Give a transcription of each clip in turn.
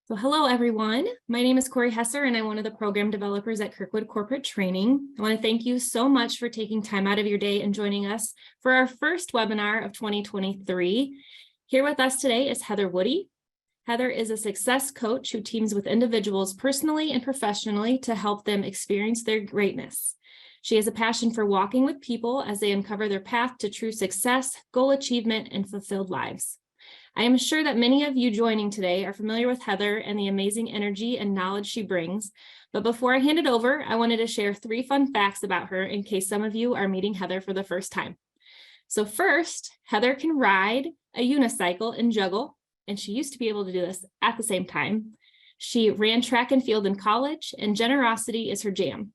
So hello, everyone. My name is Corey Hesser, and I'm one of the program developers at Kirkwood Corporate Training. I want to thank you so much for taking time out of your day and joining us for our first webinar of 2023. Here with us today is Heather Woody. Heather is a success coach who teams with individuals personally and professionally to help them experience their greatness. She has a passion for walking with people as they uncover their path to true success, goal achievement, and fulfilled lives. I am sure that many of you joining today are familiar with Heather and the amazing energy and knowledge she brings. But before I hand it over, I wanted to share 3 fun facts about her in case some of you are meeting Heather for the first time. So first, Heather can ride a unicycle and juggle, and she used to be able to do this at the same time. She ran track and field in college, and generosity is her jam.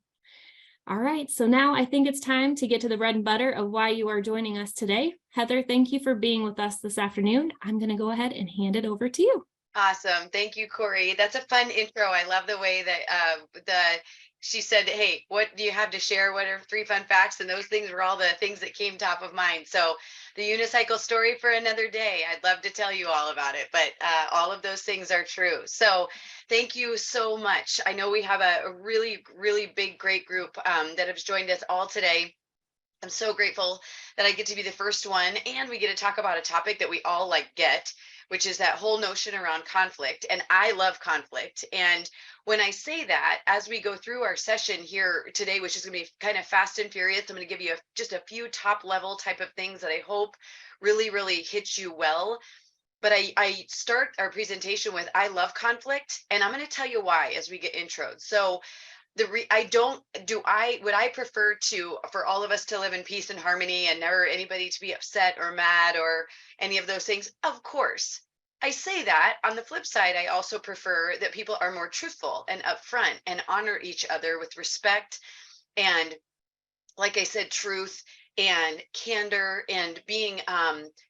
All right, so now I think it's time to get to the bread and butter of why you are joining us today. Heather, thank you for being with us this afternoon. I'm going to go ahead and hand it over to you. Awesome. Thank you, Corey. That's a fun intro. I love the way that she said, "Hey, what do you have to share? What are 3 fun facts?" And those things were all the things that came top of mind. So the unicycle story for another day. I'd love to tell you all about it, but all of those things are true. So thank you so much. I know we have a really, really big, great group that has joined us all today. I'm so grateful that I get to be the first one, and we get to talk about a topic that we all get, which is that whole notion around conflict. And I love conflict. And when I say that, as we go through our session here today, which is going to be kind of fast and furious, I'm going to give you just a few top level type of things that I hope really, really hit you well. But I start our presentation with I love conflict, and I'm going to tell you why as we get introed. So I don't do I would I prefer to for all of us to live in peace and harmony and never anybody to be upset or mad or any of those things. Of course, I say that. On the flip side, I also prefer that people are more truthful and upfront and honor each other with respect and, like I said, truth and candor and being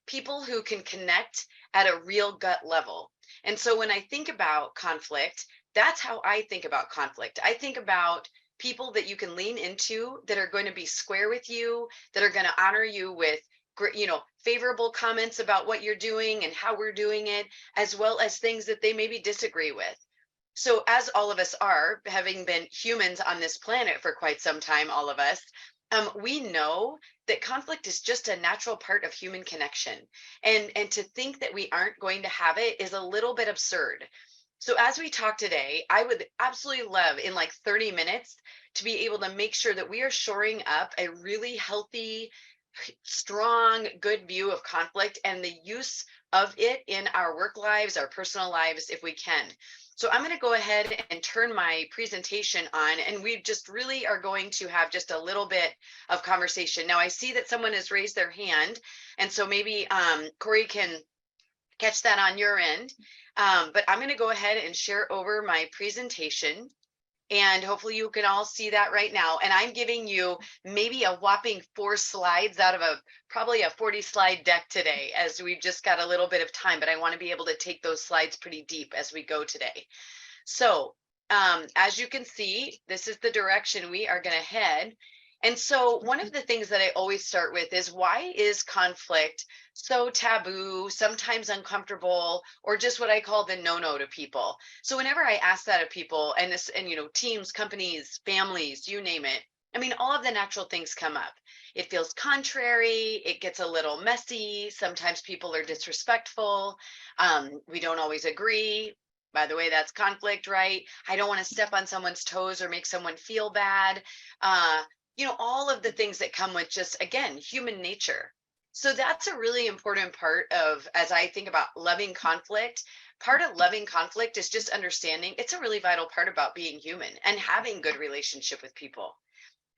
people who can connect at a real gut level. And so when I think about conflict, that's how I think about conflict. I think about people that you can lean into that are going to be square with you, that are going to honor you with favorable comments about what you're doing and how we're doing it, as well as things that they maybe disagree with. So as all of us are, having been humans on this planet for quite some time, all of us, we know that conflict is just a natural part of human connection. And to think that we aren't going to have it is a little bit absurd. So as we talk today, I would absolutely love in like 30 minutes to be able to make sure that we are shoring up a really healthy, strong, good view of conflict and the use of it in our work lives, our personal lives, if we can. So I'm going to go ahead and turn my presentation on, and we just really are going to have just a little bit of conversation. Now I see that someone has raised their hand, and so maybe Corey can catch that on your end. But I'm going to go ahead and share over my presentation. And hopefully you can all see that right now. And I'm giving you maybe a whopping 4 slides out of probably a 40 slide deck today, as we've just got a little bit of time, but I want to be able to take those slides pretty deep as we go today. So as you can see, this is the direction we are going to head. And so one of the things that I always start with is, why is conflict so taboo, sometimes uncomfortable, or just what I call the no-no to people? So whenever I ask that of people, and teams, companies, families, you name it, I mean, all of the natural things come up. It feels contrary, it gets a little messy, sometimes people are disrespectful, we don't always agree. By the way, that's conflict, right? I don't want to step on someone's toes or make someone feel bad. All of the things that come with just, again, human nature. So that's a really important part of, as I think about loving conflict, part of loving conflict is just understanding it's a really vital part about being human and having good relationship with people,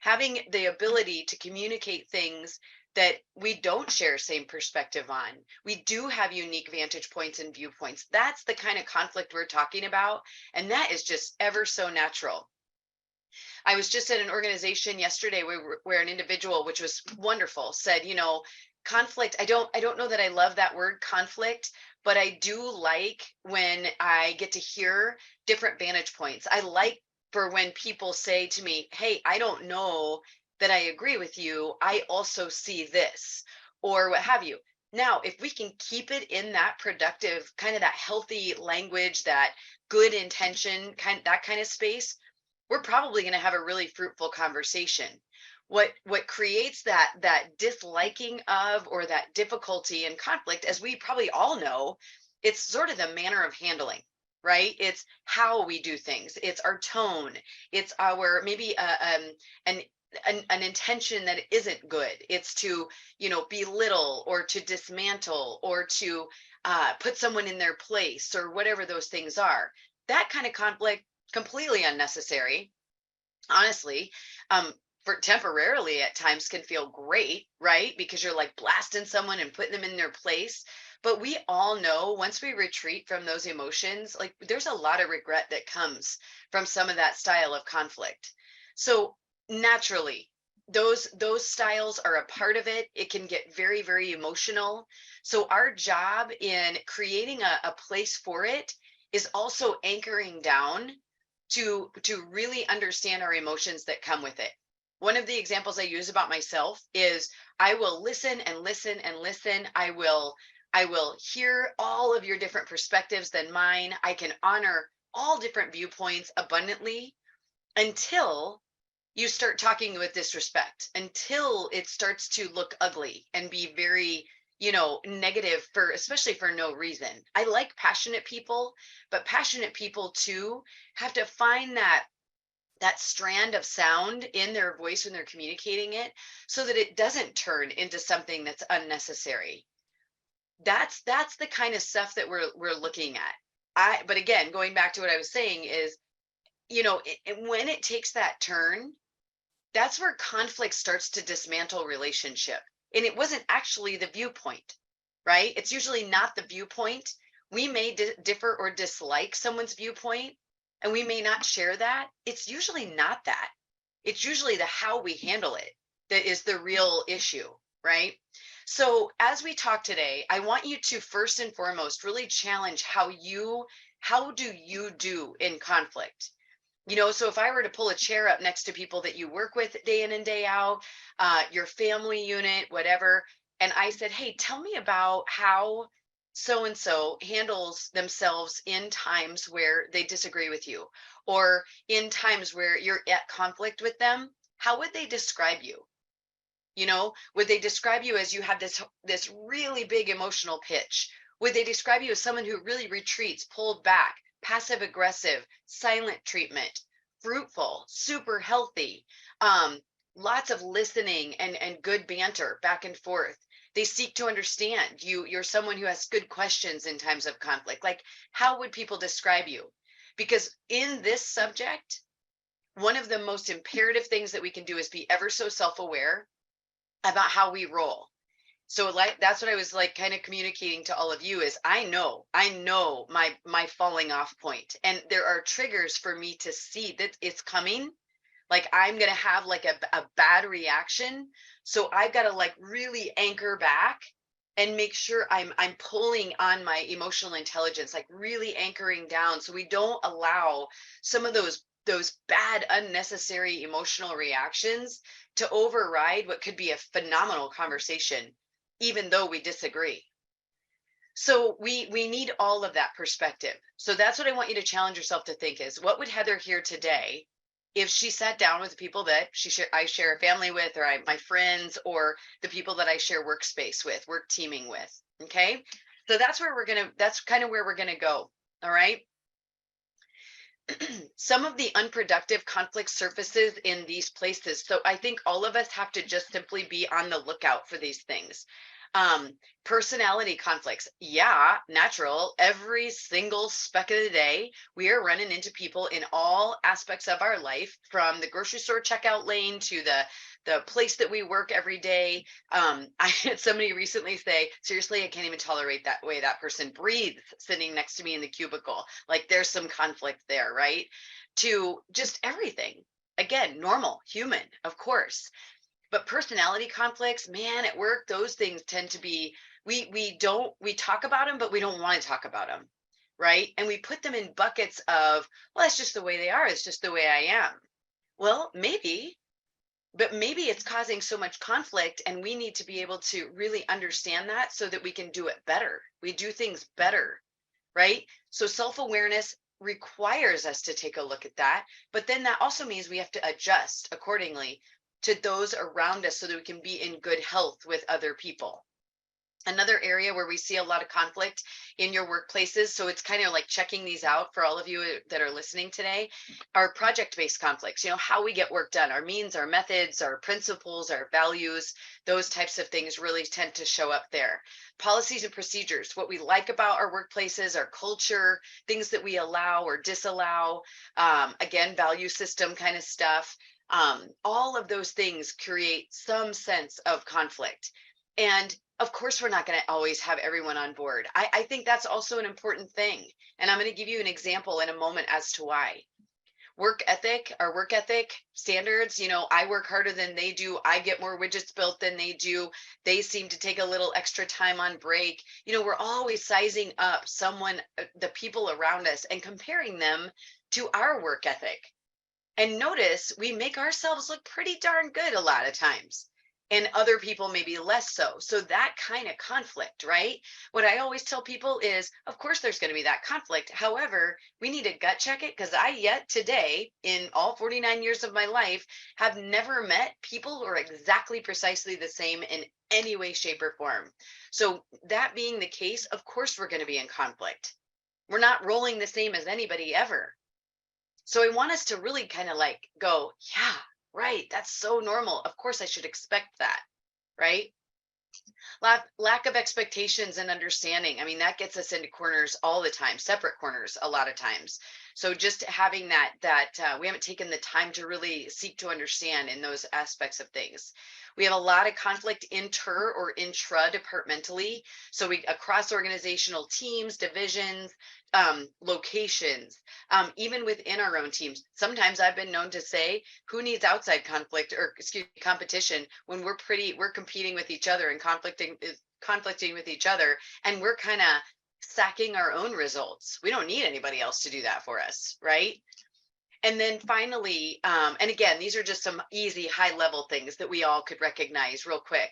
having the ability to communicate things that we don't share same perspective on. We do have unique vantage points and viewpoints. That's the kind of conflict we're talking about. And that is just ever so natural. I was just at an organization yesterday where an individual, which was wonderful, said, conflict, I don't know that I love that word conflict, but I do like when I get to hear different vantage points. I like for when people say to me, hey, I don't know that I agree with you. I also see this, or what have you. Now, if we can keep it in that productive, kind of that healthy language, that good intention, that kind of space, we're probably going to have a really fruitful conversation. What creates that disliking of, or that difficulty and conflict, as we probably all know, it's sort of the manner of handling, right? It's how we do things, it's our tone, it's our maybe an an intention that isn't good. It's to, belittle, or to dismantle, or to put someone in their place, or whatever those things are. That kind of conflict, completely unnecessary, honestly. For temporarily at times can feel great, right? Because you're like blasting someone and putting them in their place. But we all know, once we retreat from those emotions, like, there's a lot of regret that comes from some of that style of conflict. So naturally, those styles are a part of it. It can get very, very emotional. So our job in creating a place for it is also anchoring down to really understand our emotions that come with it. One of the examples I use about myself is, I will listen and listen and listen. I will hear all of your different perspectives than mine. I can honor all different viewpoints abundantly, until you start talking with disrespect, until it starts to look ugly and be very, negative, for especially for no reason. I like passionate people, but passionate people too have to find that strand of sound in their voice when they're communicating it, so that it doesn't turn into something that's unnecessary. That's the kind of stuff that we're looking at. But again, going back to what I was saying is, when it takes that turn, that's where conflict starts to dismantle relationship. And it wasn't actually the viewpoint, right? It's usually not the viewpoint. We may differ or dislike someone's viewpoint, and we may not share that. It's usually not that. It's usually the how we handle it that is the real issue, right? So as we talk today, I want you to first and foremost really challenge how do you do in conflict? So if I were to pull a chair up next to people that you work with day in and day out, your family unit, whatever, and I said, hey, tell me about how so and so handles themselves in times where they disagree with you, or in times where you're at conflict with them, how would they describe you? Would they describe you as you have this really big emotional pitch? Would they describe you as someone who really retreats, pulled back, passive aggressive, silent treatment, fruitful, super healthy, lots of listening and good banter back and forth? They seek to understand you. You're someone who has good questions in times of conflict. Like, how would people describe you? Because in this subject, one of the most imperative things that we can do is be ever so self-aware about how we roll. So like, that's what I was like kind of communicating to all of you is, I know my falling off point, and there are triggers for me to see that it's coming. Like, I'm going to have like a bad reaction. So I've got to like really anchor back and make sure I'm pulling on my emotional intelligence, like really anchoring down, so we don't allow some of those bad, unnecessary emotional reactions to override what could be a phenomenal conversation, even though we disagree. So we need all of that perspective. So that's what I want you to challenge yourself to think is, what would Heather hear today if she sat down with the people that I share a family with, or my friends, or the people that I share workspace with, work teaming with? Okay. So that's kind of where we're gonna go. All right. Some of the unproductive conflict surfaces in these places. So I think all of us have to just simply be on the lookout for these things. Personality conflicts. Yeah, natural. Every single speck of the day, we are running into people in all aspects of our life, from the grocery store checkout lane to the place that we work every day. I had somebody recently say, seriously, I can't even tolerate that way that person breathes sitting next to me in the cubicle. Like, there's some conflict there, right? To just everything. Again, normal, human, of course. But personality conflicts, man, at work, those things tend to be, we talk about them, but we don't want to talk about them, right? And we put them in buckets of, well, that's just the way they are. It's just the way I am. Well, maybe, but maybe it's causing so much conflict, and we need to be able to really understand that so that we can do it better. We do things better, right? So self-awareness, requires us to take a look at that. But then that also means we have to adjust accordingly to those around us so that we can be in good health with other people. Another area where we see a lot of conflict in your workplaces, so it's kind of like checking these out for all of you that are listening today, are project-based conflicts. How we get work done, our means, our methods, our principles, our values, those types of things really tend to show up there. Policies and procedures, what we like about our workplaces, our culture, things that we allow or disallow, again, value system kind of stuff. All of those things create some sense of conflict. And of course, we're not going to always have everyone on board. I think that's also an important thing. And I'm going to give you an example in a moment as to why. Our work ethic standards, I work harder than they do. I get more widgets built than they do. They seem to take a little extra time on break. We're always sizing up the people around us and comparing them to our work ethic. And notice we make ourselves look pretty darn good a lot of times, and other people maybe less so. So that kind of conflict, right? What I always tell people is, of course, there's going to be that conflict. However, we need to gut check it, because I yet today, in all 49 years of my life, have never met people who are exactly precisely the same in any way, shape, or form. So that being the case, of course, we're going to be in conflict. We're not rolling the same as anybody ever. So I want us to really kind of like go, yeah, right, that's so normal. Of course, I should expect that, right? Lack of expectations and understanding. I mean, that gets us into corners all the time, separate corners a lot of times. So just having that we haven't taken the time to really seek to understand in those aspects of things. We have a lot of conflict inter or intra departmentally. So we across organizational teams, divisions, locations, even within our own teams. Sometimes I've been known to say, who needs outside conflict or competition when we're competing with each other and conflicting with each other, and we're kind of sacking our own results. We don't need anybody else to do that for us, right? And then finally, and again, these are just some easy high level things that we all could recognize real quick.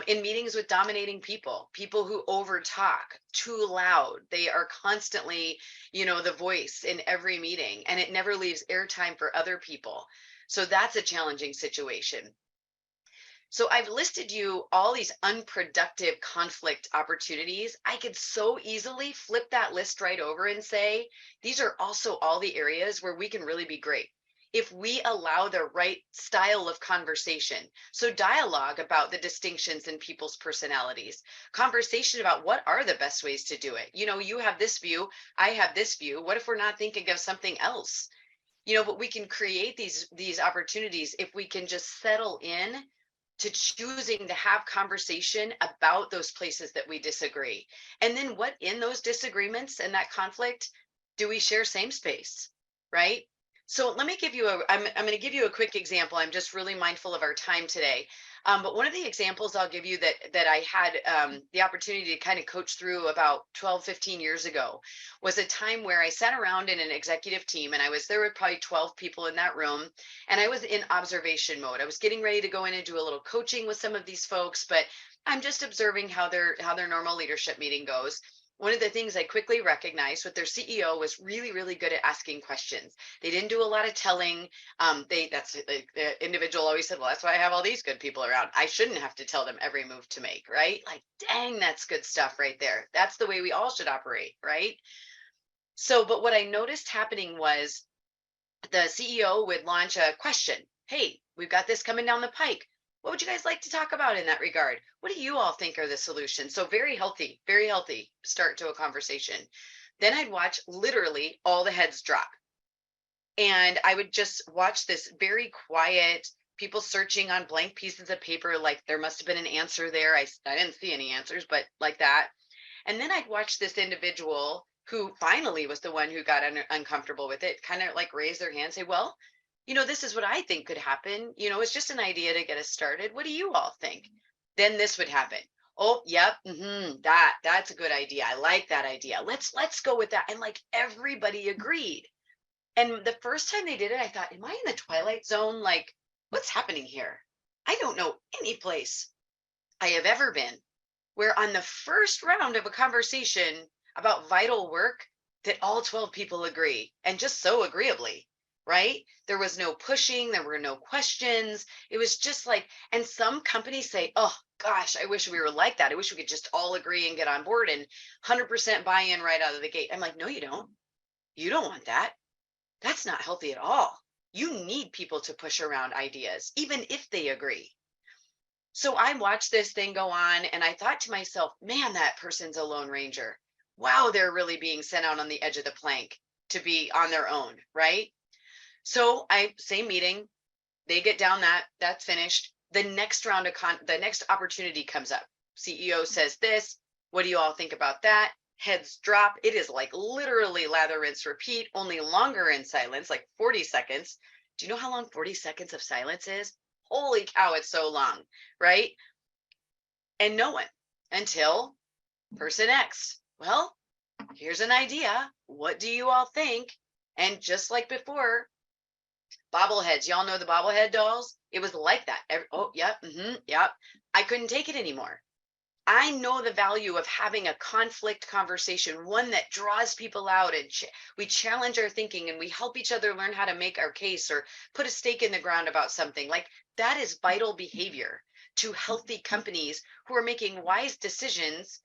In meetings with dominating people who over talk, too loud, they are constantly, the voice in every meeting, and it never leaves airtime for other people. So that's a challenging situation. So I've listed you all these unproductive conflict opportunities. I could so easily flip that list right over and say, these are also all the areas where we can really be great if we allow the right style of conversation. So dialogue about the distinctions in people's personalities, conversation about what are the best ways to do it. You have this view, I have this view. What if we're not thinking of something else? But we can create these opportunities if we can just settle in to choosing to have conversation about those places that we disagree. And then what in those disagreements and that conflict, do we share same space, right? So let me give you I'm going to give you a quick example. I'm just really mindful of our time today. But one of the examples I'll give you that I had the opportunity to kind of coach through about 12, 15 years ago was a time where I sat around in an executive team, and there were probably 12 people in that room, and I was in observation mode. I was getting ready to go in and do a little coaching with some of these folks, but I'm just observing how their normal leadership meeting goes. One of the things I quickly recognized with their CEO was really, really good at asking questions. They didn't do a lot of telling. The individual always said, well, that's why I have all these good people around. I shouldn't have to tell them every move to make, right? Like, dang, that's good stuff right there. That's the way we all should operate, right? So, but what I noticed happening was the CEO would launch a question. Hey, we've got this coming down the pike. What would you guys like to talk about in that regard? What do you all think are the solutions? So very healthy start to a conversation. Then I'd watch literally all the heads drop. And I would just watch this very quiet, people searching on blank pieces of paper, like there must have been an answer there. I didn't see any answers, but like that. And then I'd watch this individual who finally was the one who got uncomfortable with it, kind of like raise their hand and say, well, this is what I think could happen. It's just an idea to get us started. What do you all think? Then this would happen. Oh, yep. That's a good idea. I like that idea. Let's go with that. And like everybody agreed. And the first time they did it, I thought, am I in the Twilight Zone? Like, what's happening here? I don't know any place I have ever been where on the first round of a conversation about vital work, that all 12 people agree, and just so agreeably, right? There was no pushing, there were no questions. It was just like, and some companies say, oh gosh, I wish we were like that. I wish we could just all agree and get on board and 100% buy-in right out of the gate. I'm like, no, you don't. You don't want that. That's not healthy at all. You need people to push around ideas, even if they agree. So I watched this thing go on and I thought to myself, man, that person's a lone ranger. Wow, they're really being sent out on the edge of the plank to be on their own, right? So same meeting, they get down that's finished. The next round of the next opportunity comes up. CEO says this, what do you all think about that? Heads drop. It is like literally lather, rinse, repeat, only longer in silence, like 40 seconds. Do you know how long 40 seconds of silence is? Holy cow, it's so long, right? And no one until person X. Well, here's an idea. What do you all think? And just like before, bobbleheads, y'all know the bobblehead dolls? It was like that. Oh, yep, yep. I couldn't take it anymore. I know the value of having a conflict conversation, one that draws people out and we challenge our thinking and we help each other learn how to make our case or put a stake in the ground about something. Like that is vital behavior to healthy companies who are making wise decisions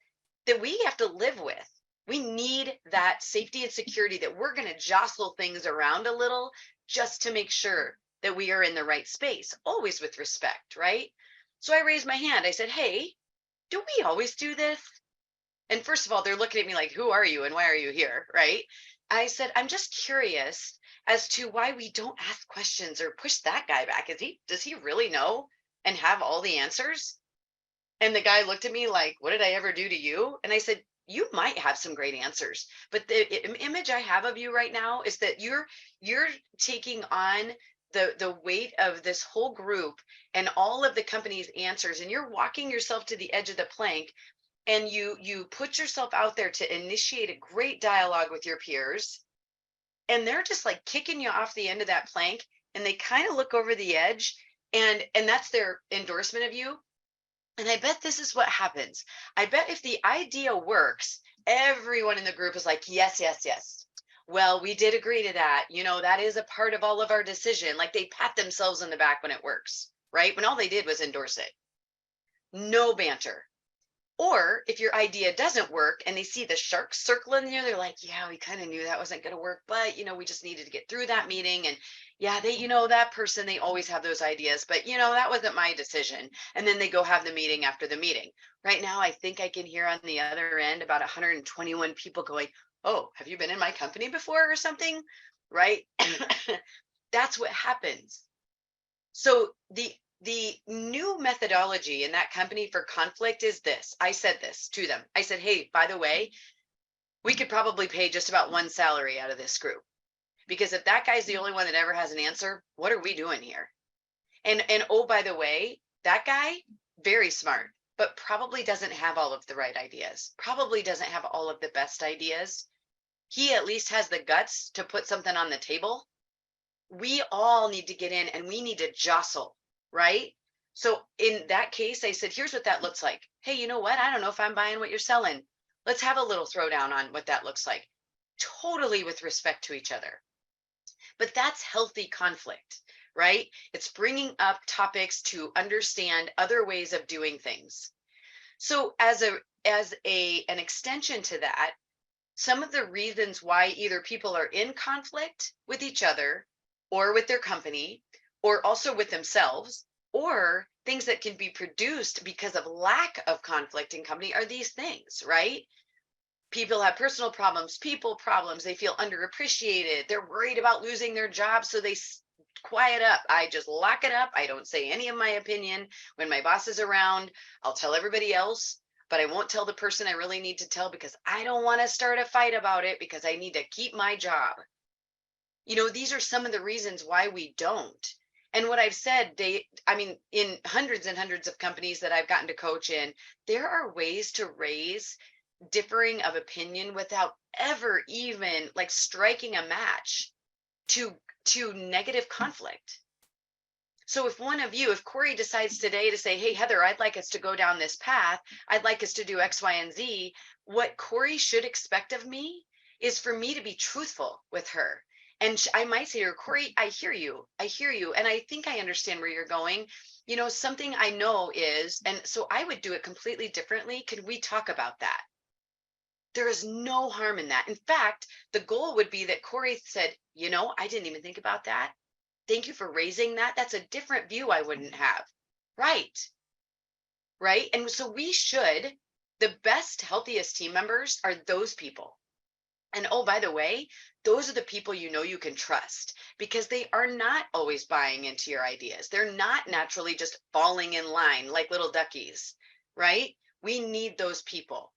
that we have to live with. We need that safety and security that we're going to jostle things around a little just to make sure that we are in the right space, always with respect, right? So I raised my hand. I said, hey, do we always do this? And first of all, they're looking at me like, who are you and why are you here? Right? I said, I'm just curious as to why we don't ask questions or push that guy back. Does he really know and have all the answers? And the guy looked at me like, what did I ever do to you? And I said, you might have some great answers, but the image I have of you right now is that you're taking on the weight of this whole group and all of the company's answers, and you're walking yourself to the edge of the plank, and you put yourself out there to initiate a great dialogue with your peers, and they're just like kicking you off the end of that plank, and they kind of look over the edge, and that's their endorsement of you. And I bet this is what happens. I bet if the idea works, everyone in the group is like, yes, yes, yes. Well, we did agree to that. You know, that is a part of all of our decision. Like they pat themselves on the back when it works, right? When all they did was endorse it. No banter. Or if your idea doesn't work and they see the sharks circling there, they're like, yeah, we kind of knew that wasn't going to work, but, you know, we just needed to get through that meeting. And yeah, that person, they always have those ideas, but, that wasn't my decision. And then they go have the meeting after the meeting. Right now, I think I can hear on the other end about 121 people going, oh, have you been in my company before or something? Right? That's what happens. So the new methodology in that company for conflict is this. I said this to them. I said, hey, by the way, we could probably pay just about one salary out of this group, because if that guy's the only one that ever has an answer, what are we doing here? And oh, by the way, that guy, very smart, but probably doesn't have all of the right ideas, probably doesn't have all of the best ideas. He at least has the guts to put something on the table. We all need to get in and we need to jostle. Right? So in that case, I said, here's what that looks like. Hey, you know what? I don't know if I'm buying what you're selling. Let's have a little throwdown on what that looks like. Totally with respect to each other. But that's healthy conflict, right? It's bringing up topics to understand other ways of doing things. So as an extension to that, some of the reasons why either people are in conflict with each other or with their company, or also with themselves, or things that can be produced because of lack of conflict in company are these things, right? People have personal problems, people problems, they feel underappreciated, they're worried about losing their job, so they quiet up. I just lock it up. I don't say any of my opinion. When my boss is around, I'll tell everybody else, but I won't tell the person I really need to tell because I don't want to start a fight about it because I need to keep my job. These are some of the reasons why we don't. And what I've said, in hundreds and hundreds of companies that I've gotten to coach in, there are ways to raise differing of opinion without ever even like striking a match to negative conflict. So if Corey decides today to say, hey, Heather, I'd like us to go down this path, I'd like us to do X, Y, and Z, what Corey should expect of me is for me to be truthful with her. And I might say to her, Corey, I hear you. I hear you. And I think I understand where you're going. Something I know is, and so I would do it completely differently. Could we talk about that? There is no harm in that. In fact, the goal would be that Corey said, I didn't even think about that. Thank you for raising that. That's a different view I wouldn't have. Right. Right. And so the best, healthiest team members are those people. And oh, by the way, those are the people you can trust, because they are not always buying into your ideas. They're not naturally just falling in line like little duckies, right? We need those people.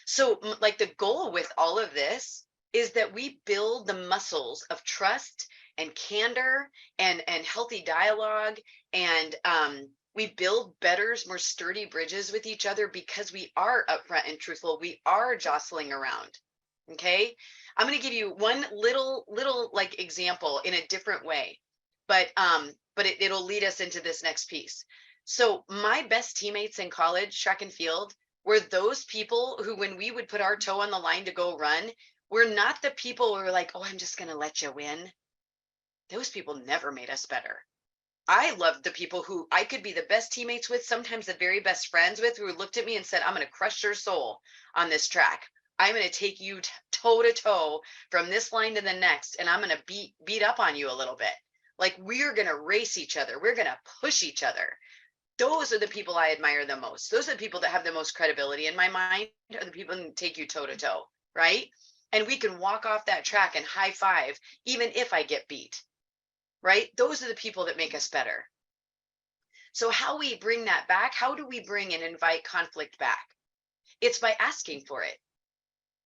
So like the goal with all of this is that we build the muscles of trust and candor and healthy dialogue, and we build better, more sturdy bridges with each other because we are upfront and truthful. We are jostling around. Okay, I'm going to give you one little like example in a different way, but it'll lead us into this next piece. So my best teammates in college, track and field, were those people who, when we would put our toe on the line to go run, we're not the people who were like, oh, I'm just going to let you win. Those people never made us better. I loved the people who I could be the best teammates with, sometimes the very best friends with, who looked at me and said, I'm going to crush your soul on this track. I'm going to take you toe to toe from this line to the next, and I'm going to beat up on you a little bit. Like, we're going to race each other. We're going to push each other. Those are the people I admire the most. Those are the people that have the most credibility in my mind, are the people who take you toe to toe, right? And we can walk off that track and high five, even if I get beat, right? Those are the people that make us better. So how we bring that back, how do we bring and invite conflict back? It's by asking for it.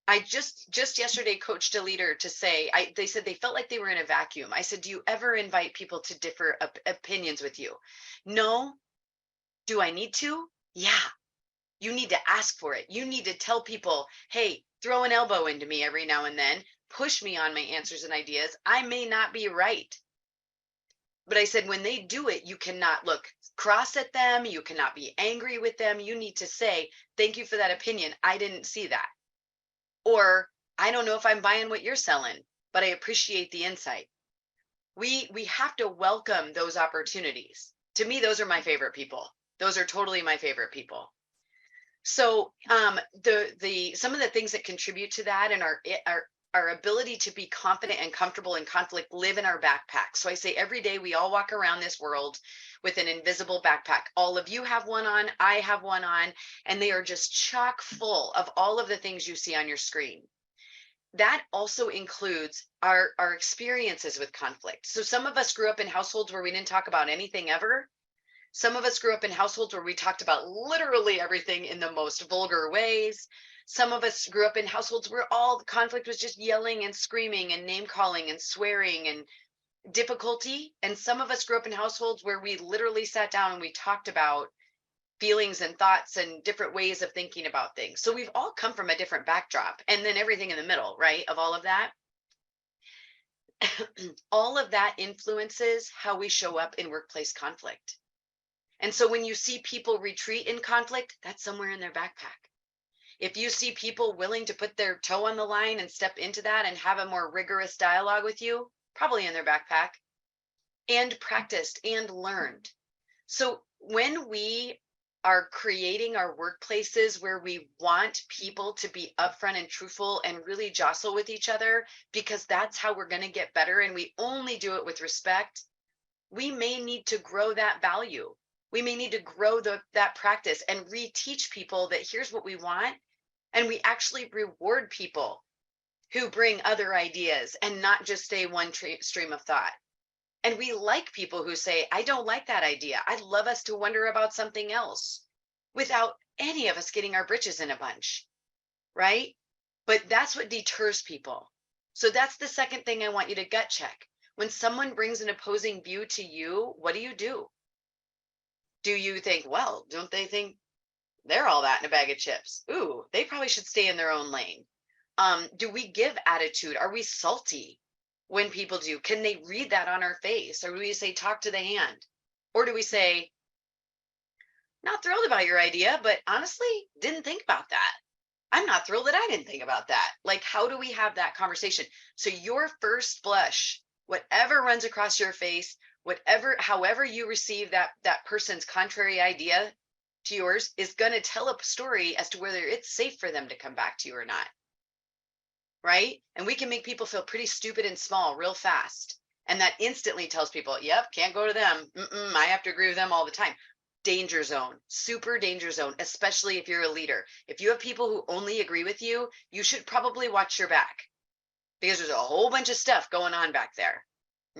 I just yesterday coached a leader to say, they said they felt like they were in a vacuum. I said, do you ever invite people to differ opinions with you? No. Do I need to? Yeah. You need to ask for it. You need to tell people, hey, throw an elbow into me every now and then, push me on my answers and ideas. I may not be right. But I said, when they do it, you cannot look cross at them. You cannot be angry with them. You need to say, thank you for that opinion. I didn't see that. Or, I don't know if I'm buying what you're selling, but I appreciate the insight. We have to welcome those opportunities. To me, those are my favorite people. Those are totally my favorite people. So some of the things that contribute to that and our ability to be confident and comfortable in conflict live in our backpack. So I say every day we all walk around this world with an invisible backpack. All of you have one on, I have one on, and they are just chock full of all of the things you see on your screen. That also includes our experiences with conflict. So some of us grew up in households where we didn't talk about anything ever. Some of us grew up in households where we talked about literally everything in the most vulgar ways. Some of us grew up in households where all the conflict was just yelling and screaming and name calling and swearing and difficulty. And some of us grew up in households where we literally sat down and we talked about feelings and thoughts and different ways of thinking about things. So we've all come from a different backdrop, and then everything in the middle, right, of all of that. All of that influences how we show up in workplace conflict. And so when you see people retreat in conflict, that's somewhere in their backpack. If you see people willing to put their toe on the line and step into that and have a more rigorous dialogue with you, probably in their backpack, and practiced and learned. So when we are creating our workplaces where we want people to be upfront and truthful and really jostle with each other, because that's how we're going to get better, and we only do it with respect, we may need to grow that value. We may need to grow that practice and reteach people that here's what we want. And we actually reward people who bring other ideas and not just stay one stream of thought. And we like people who say, I don't like that idea. I'd love us to wonder about something else, without any of us getting our britches in a bunch, right? But that's what deters people. So that's the second thing I want you to gut check. When someone brings an opposing view to you, what do? Do you think, well, don't they think they're all that in a bag of chips? Ooh, they probably should stay in their own lane. Do we give attitude? Are we salty when people do? Can they read that on our face? Or do we say, talk to the hand? Or do we say, not thrilled about your idea, but honestly, didn't think about that. I'm not thrilled that I didn't think about that. Like, how do we have that conversation? So your first blush, whatever runs across your face, whatever, however you receive that person's contrary idea to yours, is going to tell a story as to whether it's safe for them to come back to you or not. Right? And we can make people feel pretty stupid and small real fast. And that instantly tells people, yep, can't go to them. I have to agree with them all the time. Danger zone, super danger zone, especially if you're a leader. If you have people who only agree with you, you should probably watch your back, because there's a whole bunch of stuff going on back there.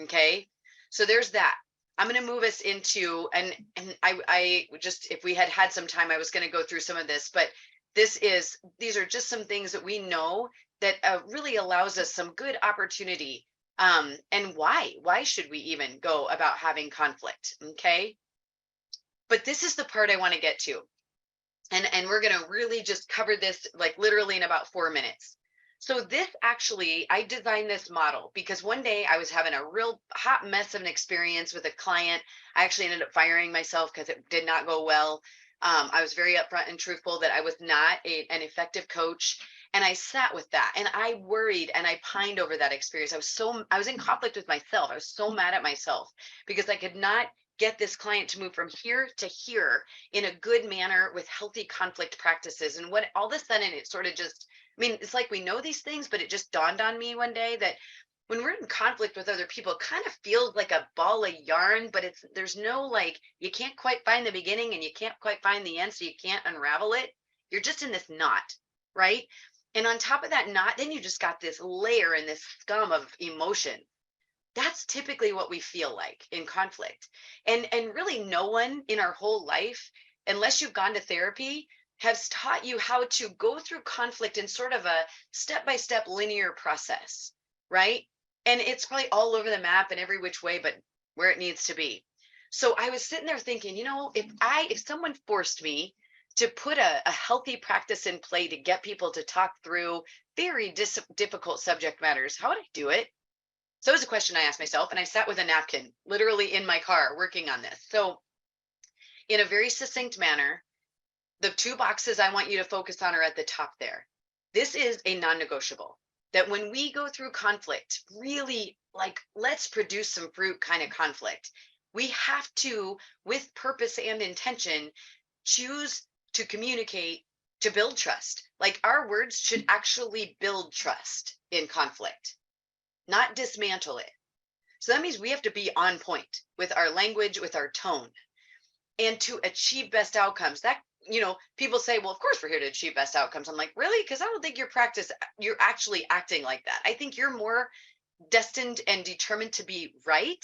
Okay. So there's that. I'm going to move us into, and I just, if we had some time, I was going to go through some of this, but these are just some things that we know that really allows us some good opportunity. And why should we even go about having conflict? Okay. But this is the part I want to get to. And we're going to really just cover this like literally in about 4 minutes. So this actually, I designed this model because one day I was having a real hot mess of an experience with a client. I actually ended up firing myself because it did not go well. I was very upfront and truthful that I was not an effective coach. And I sat with that and I worried and I pined over that experience. I was in conflict with myself. I was so mad at myself because I could not get this client to move from here to here in a good manner with healthy conflict practices. And what all of a sudden it sort of just, I mean, it's like we know these things, but it just dawned on me one day that when we're in conflict with other people, it kind of feels like a ball of yarn, but there's no, like, you can't quite find the beginning and you can't quite find the end, so you can't unravel it. You're just in this knot, right? And on top of that knot, then you just got this layer and this scum of emotion. That's typically what we feel like in conflict. And really no one in our whole life, unless you've gone to therapy, has taught you how to go through conflict in sort of a step-by-step linear process, right? And it's probably all over the map and every which way, but where it needs to be. So I was sitting there thinking, if someone forced me to put a healthy practice in play to get people to talk through very difficult subject matters, how would I do it? So it was a question I asked myself, and I sat with a napkin literally in my car working on this. So in a very succinct manner, the 2 boxes I want you to focus on are at the top there. This is a non-negotiable, that when we go through conflict, really like, let's produce some fruit kind of conflict, we have to, with purpose and intention, choose to communicate to build trust. Like, our words should actually build trust in conflict, not dismantle it. So that means we have to be on point with our language, with our tone, and to achieve best outcomes. That, people say, well, of course we're here to achieve best outcomes. I'm like, really? Because I don't think you're actually acting like that. I think you're more destined and determined to be right.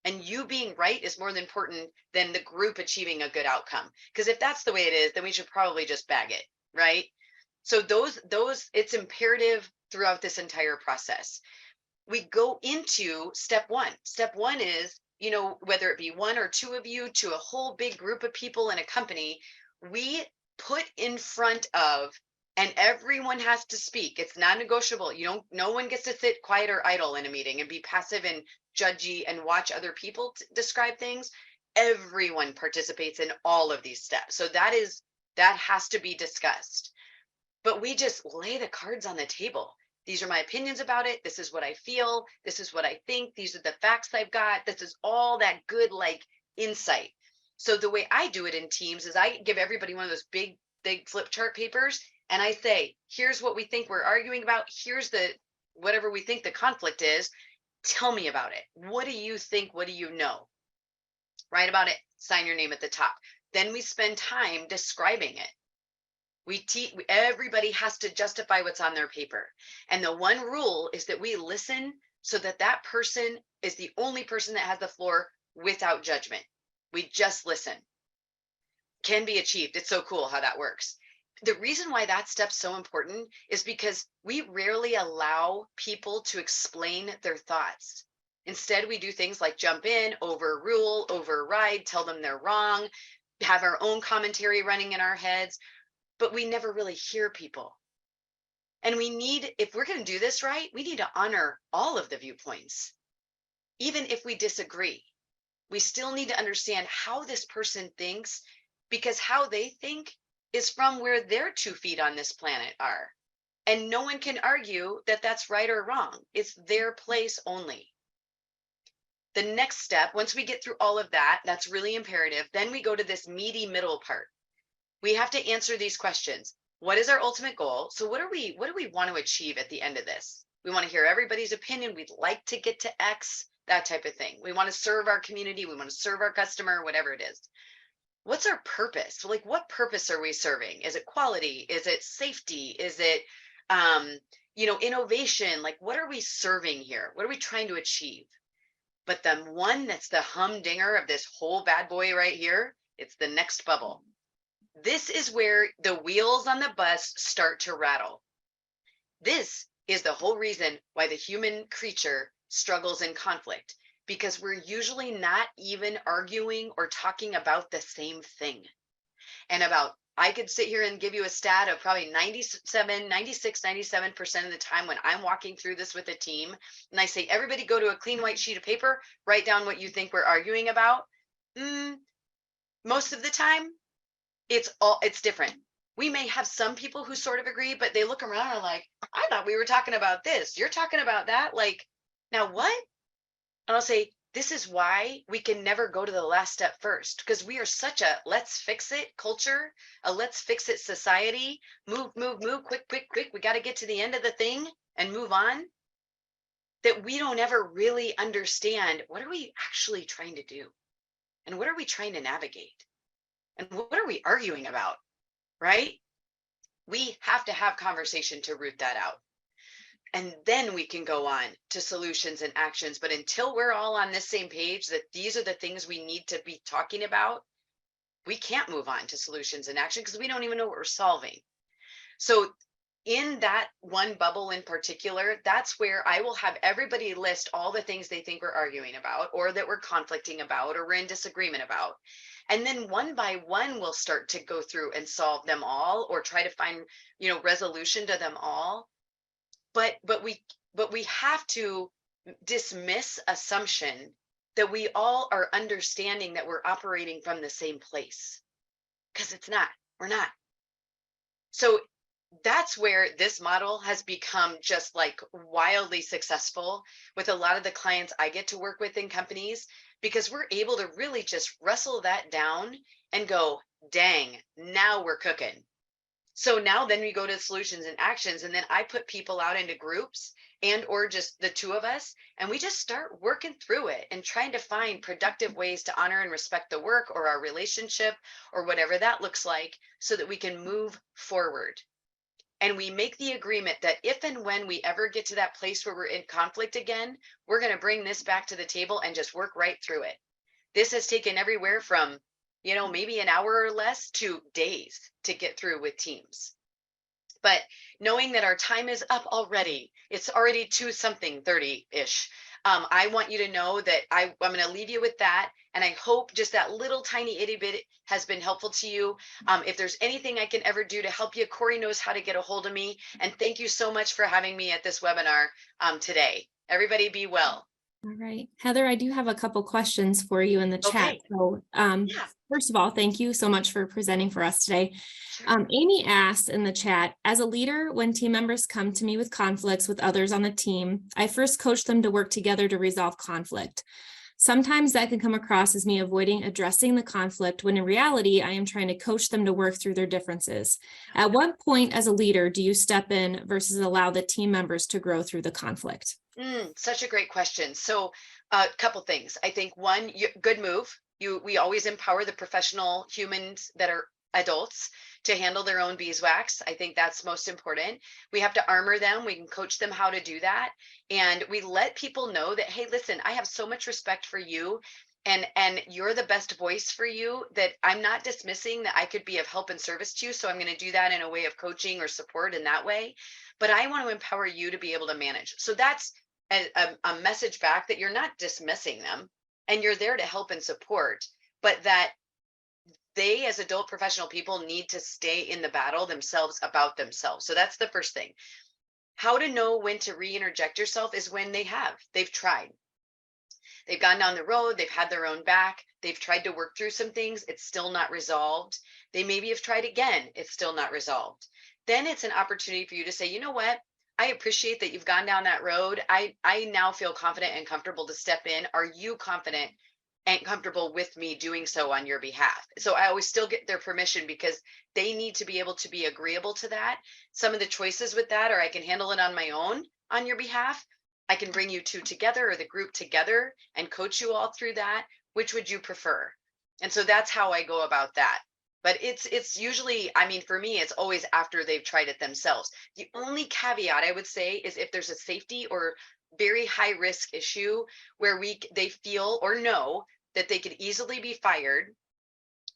And you being right is more important than the group achieving a good outcome. Because if that's the way it is, then we should probably just bag it, right? So those, it's imperative throughout this entire process. We go into step 1. Step 1 is, whether it be 1 or 2 of you to a whole big group of people in a company, we put in front of, and everyone has to speak. It's non-negotiable. No one gets to sit quiet or idle in a meeting and be passive and judgy and watch other people describe things. Everyone participates in all of these steps. So that has to be discussed. But we just lay the cards on the table. These are my opinions about it. This is what I feel. This is what I think. These are the facts I've got. This is all that good, like, insight. So the way I do it in teams is I give everybody one of those big flip chart papers. And I say, here's what we think we're arguing about. Here's whatever we think the conflict is. Tell me about it. What do you think? What do you know? Write about it. Sign your name at the top. Then we spend time describing it. Everybody has to justify what's on their paper. And the one rule is that we listen so that person is the only person that has the floor without judgment. We just listen. Can be achieved. It's so cool how that works. The reason why that step's so important is because we rarely allow people to explain their thoughts. Instead, we do things like jump in, overrule, override, tell them they're wrong, have our own commentary running in our heads. But we never really hear people. And if we're going to do this right, we need to honor all of the viewpoints. Even if we disagree, we still need to understand how this person thinks, because how they think is from where their 2 feet on this planet are. And no one can argue that that's right or wrong. It's their place only. The next step, once we get through all of that, that's really imperative. Then we go to this meaty middle part. We have to answer these questions. What is our ultimate goal? So what do we want to achieve at the end of this? We want to hear everybody's opinion. We'd like to get to X, that type of thing. We want to serve our community. We want to serve our customer, whatever it is. What's our purpose? So like, what purpose are we serving? Is it quality? Is it safety? Is it, innovation? Like, what are we serving here? What are we trying to achieve? But the one that's the humdinger of this whole bad boy right here, it's the next bubble. This is where the wheels on the bus start to rattle. This is the whole reason why the human creature struggles in conflict, because we're usually not even arguing or talking about the same thing. And I could sit here and give you a stat of probably 97% of the time when I'm walking through this with a team and I say, everybody go to a clean white sheet of paper, write down what you think we're arguing about. Most of the time, it's different. We may have some people who sort of agree, but they look around and are like, I thought we were talking about this. You're talking about that. Like, now what? And I'll say, this is why we can never go to the last step first, because we are such a let's fix it culture, a let's fix it society, move, quick. We got to get to the end of the thing and move on, that we don't ever really understand what are we actually trying to do? And what are we trying to navigate? And what are we arguing about, right? We have to have conversation to root that out. And then we can go on to solutions and actions. But until we're all on this same page, that these are the things we need to be talking about, we can't move on to solutions and action because we don't even know what we're solving. So in that one bubble in particular, that's where I will have everybody list all the things they think we're arguing about, or that we're conflicting about, or we're in disagreement about. And then one by one, we'll start to go through and solve them all, or try to find, resolution to them all. But we have to dismiss assumption that we all are understanding that we're operating from the same place, because we're not. So that's where this model has become just like wildly successful with a lot of the clients I get to work with in companies, because we're able to really just wrestle that down and go, dang, now we're cooking. So now then we go to solutions and actions, and then I put people out into groups or just the two of us, and we just start working through it and trying to find productive ways to honor and respect the work or our relationship or whatever that looks like, so that we can move forward. And we make the agreement that if and when we ever get to that place where we're in conflict again, we're going to bring this back to the table and just work right through it. This has taken everywhere from maybe an hour or less to days to get through with teams. But knowing that our time is up already, it's already 2:30-ish. I want you to know that I'm going to leave you with that. And I hope just that little tiny itty bit has been helpful to you. If there's anything I can ever do to help you, Corey knows how to get a hold of me. And thank you so much for having me at this webinar today. Everybody be well. All right, Heather, I do have a couple questions for you in the chat. Okay. So first of all, thank you so much for presenting for us today. Sure. Amy asked in the chat, as a leader, when team members come to me with conflicts with others on the team, I first coach them to work together to resolve conflict. Sometimes that can come across as me avoiding addressing the conflict, when in reality, I am trying to coach them to work through their differences. At what point as a leader do you step in versus allow the team members to grow through the conflict? Such a great question. So a couple things. I think one, good move. We always empower the professional humans that are adults to handle their own beeswax. I think that's most important. We have to armor them. We can coach them how to do that. And we let people know that, hey, listen, I have so much respect for you. And you're the best voice for you, that I'm not dismissing that I could be of help and service to you. So I'm going to do that in a way of coaching or support in that way. But I want to empower you to be able to manage. So that's a message back that you're not dismissing them and you're there to help and support, but that they as adult professional people need to stay in the battle themselves about themselves. So that's the first thing. How to know when to re-interject yourself is when they've tried. They've gone down the road, they've had their own back, they've tried to work through some things, it's still not resolved. They maybe have tried again, it's still not resolved. Then it's an opportunity for you to say, you know what? I appreciate that you've gone down that road. I now feel confident and comfortable to step in. Are you confident and comfortable with me doing so on your behalf? So I always still get their permission because they need to be able to be agreeable to that. Some of the choices with that are I can handle it on my own on your behalf. I can bring you two together or the group together and coach you all through that. Which would you prefer? And so that's how I go about that. But it's usually, I mean, for me, it's always after they've tried it themselves. The only caveat I would say is if there's a safety or very high risk issue where they feel or know that they could easily be fired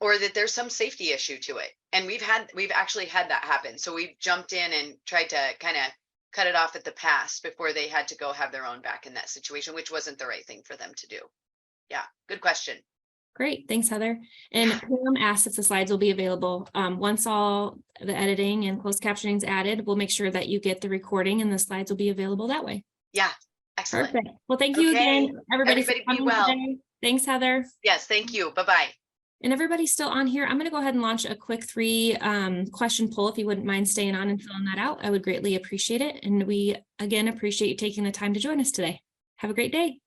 or that there's some safety issue to it. And we've actually had that happen. So we've jumped in and tried to kind of cut it off at the pass before they had to go have their own back in that situation, which wasn't the right thing for them to do. Yeah, good question. Great, thanks, Heather. And Pam asked if the slides will be available. Once all the editing and closed captioning is added, we'll make sure that you get the recording and the slides will be available that way. Yeah, excellent. Perfect. Well, thank you again, everybody. Everybody be well. Today. Thanks, Heather. Yes, thank you. Bye-bye. And everybody's still on here. I'm going to go ahead and launch a quick 3 question poll. If you wouldn't mind staying on and filling that out, I would greatly appreciate it. And we again appreciate you taking the time to join us today. Have a great day.